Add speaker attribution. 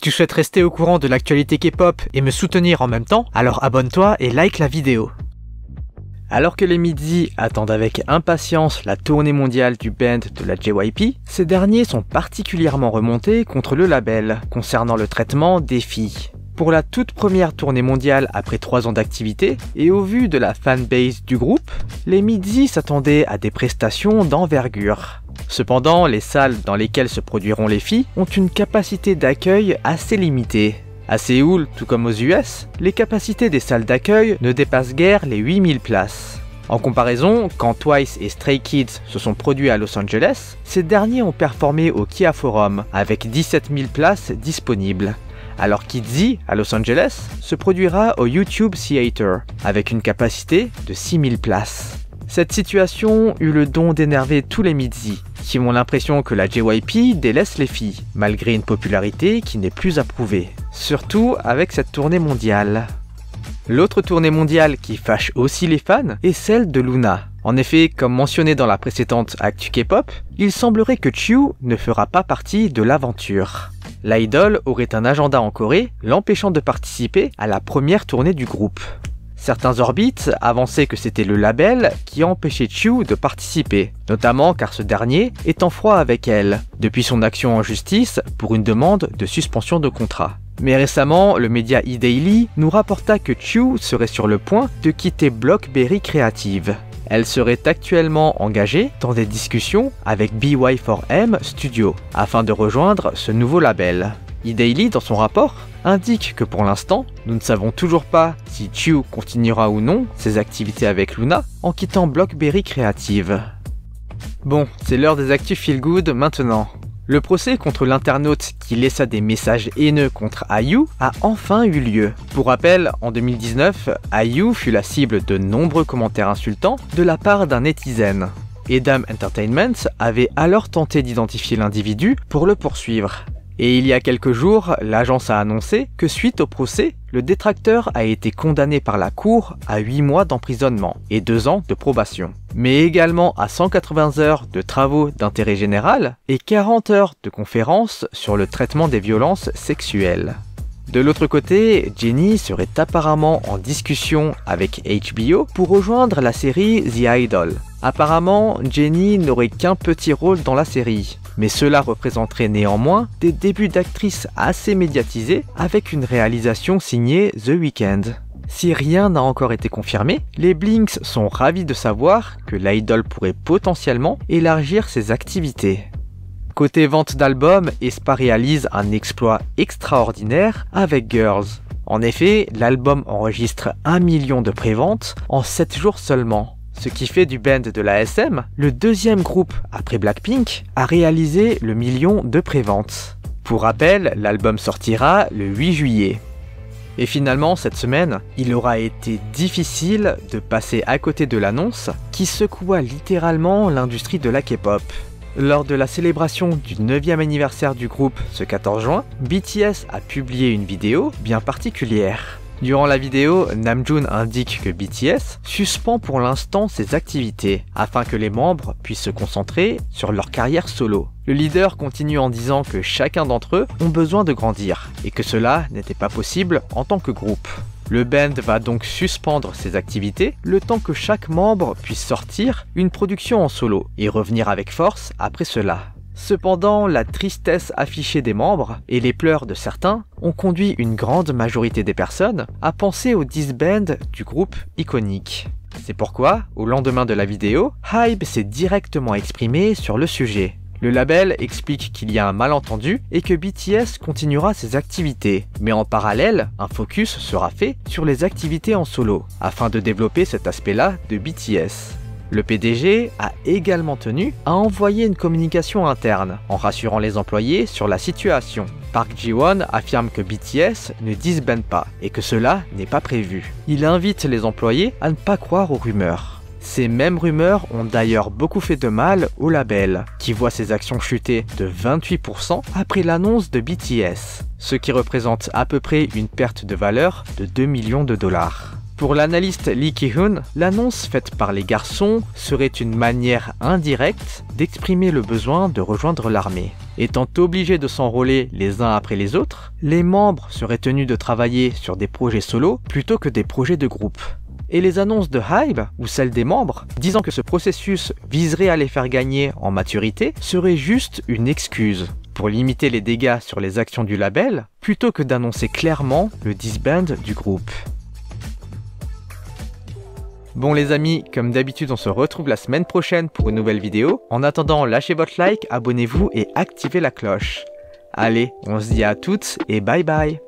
Speaker 1: Tu souhaites rester au courant de l'actualité K-pop et me soutenir en même temps? Alors abonne-toi et like la vidéo. Alors que les Midzy attendent avec impatience la tournée mondiale du band de la JYP, ces derniers sont particulièrement remontés contre le label concernant le traitement des filles. Pour la toute première tournée mondiale après 3 ans d'activité, et au vu de la fanbase du groupe, les Midzy s'attendaient à des prestations d'envergure. Cependant, les salles dans lesquelles se produiront les filles ont une capacité d'accueil assez limitée. À Séoul, tout comme aux US, les capacités des salles d'accueil ne dépassent guère les 8000 places. En comparaison, quand Twice et Stray Kids se sont produits à Los Angeles, ces derniers ont performé au Kia Forum avec 17 000 places disponibles. Alors qu'ITZY, à Los Angeles, se produira au YouTube Theater avec une capacité de 6000 places. Cette situation eut le don d'énerver tous les Midzy, qui ont l'impression que la JYP délaisse les filles, malgré une popularité qui n'est plus approuvée, surtout avec cette tournée mondiale. L'autre tournée mondiale qui fâche aussi les fans est celle de Luna. En effet, comme mentionné dans la précédente Actu K-pop, il semblerait que Chiu ne fera pas partie de l'aventure. L'idol aurait un agenda en Corée, l'empêchant de participer à la première tournée du groupe. Certains orbites avançaient que c'était le label qui empêchait Chiu de participer, notamment car ce dernier est en froid avec elle, depuis son action en justice pour une demande de suspension de contrat. Mais récemment, le média eDaily nous rapporta que Chiu serait sur le point de quitter Blockberry Creative. Elle serait actuellement engagée dans des discussions avec BY4M Studio afin de rejoindre ce nouveau label. eDaily, dans son rapport, indique que pour l'instant, nous ne savons toujours pas si Chiu continuera ou non ses activités avec Luna en quittant Blockberry Creative. Bon, c'est l'heure des actus feel good maintenant. Le procès contre l'internaute qui laissa des messages haineux contre IU a enfin eu lieu. Pour rappel, en 2019, IU fut la cible de nombreux commentaires insultants de la part d'un netizen. Edam Entertainment avait alors tenté d'identifier l'individu pour le poursuivre. Et il y a quelques jours, l'agence a annoncé que suite au procès, le détracteur a été condamné par la cour à 8 mois d'emprisonnement et 2 ans de probation, mais également à 180 heures de travaux d'intérêt général et 40 heures de conférences sur le traitement des violences sexuelles. De l'autre côté, Jennie serait apparemment en discussion avec HBO pour rejoindre la série The Idol. Apparemment, Jennie n'aurait qu'un petit rôle dans la série, mais cela représenterait néanmoins des débuts d'actrice assez médiatisés avec une réalisation signée The Weeknd. Si rien n'a encore été confirmé, les Blinks sont ravis de savoir que l'idol pourrait potentiellement élargir ses activités. Côté vente d'albums, aespa réalise un exploit extraordinaire avec Girls. En effet, l'album enregistre 1 million de préventes en 7 jours seulement. Ce qui fait du band de la SM le deuxième groupe après Blackpink à réaliser le million de préventes. Pour rappel, l'album sortira le 8 juillet. Et finalement, cette semaine, il aura été difficile de passer à côté de l'annonce qui secoua littéralement l'industrie de la K-pop. Lors de la célébration du 9e anniversaire du groupe ce 14 juin, BTS a publié une vidéo bien particulière. Durant la vidéo, Namjoon indique que BTS suspend pour l'instant ses activités afin que les membres puissent se concentrer sur leur carrière solo. Le leader continue en disant que chacun d'entre eux ont besoin de grandir et que cela n'était pas possible en tant que groupe. Le band va donc suspendre ses activités le temps que chaque membre puisse sortir une production en solo et revenir avec force après cela. Cependant, la tristesse affichée des membres et les pleurs de certains ont conduit une grande majorité des personnes à penser au disband du groupe iconique. C'est pourquoi, au lendemain de la vidéo, HYBE s'est directement exprimé sur le sujet. Le label explique qu'il y a un malentendu et que BTS continuera ses activités, mais en parallèle, un focus sera fait sur les activités en solo, afin de développer cet aspect-là de BTS. Le PDG a également tenu à envoyer une communication interne, en rassurant les employés sur la situation. Park Ji-won affirme que BTS ne disbande pas, et que cela n'est pas prévu. Il invite les employés à ne pas croire aux rumeurs. Ces mêmes rumeurs ont d'ailleurs beaucoup fait de mal au label, qui voit ses actions chuter de 28% après l'annonce de BTS, ce qui représente à peu près une perte de valeur de 2 millions de dollars. Pour l'analyste Lee Ki-hoon, l'annonce faite par les garçons serait une manière indirecte d'exprimer le besoin de rejoindre l'armée. étant obligés de s'enrôler les uns après les autres, les membres seraient tenus de travailler sur des projets solo plutôt que des projets de groupe. Et les annonces de Hybe, ou celles des membres, disant que ce processus viserait à les faire gagner en maturité, seraient juste une excuse pour limiter les dégâts sur les actions du label, plutôt que d'annoncer clairement le disband du groupe. Bon les amis, comme d'habitude on se retrouve la semaine prochaine pour une nouvelle vidéo. En attendant, lâchez votre like, abonnez-vous et activez la cloche. Allez, on se dit à toutes et bye bye.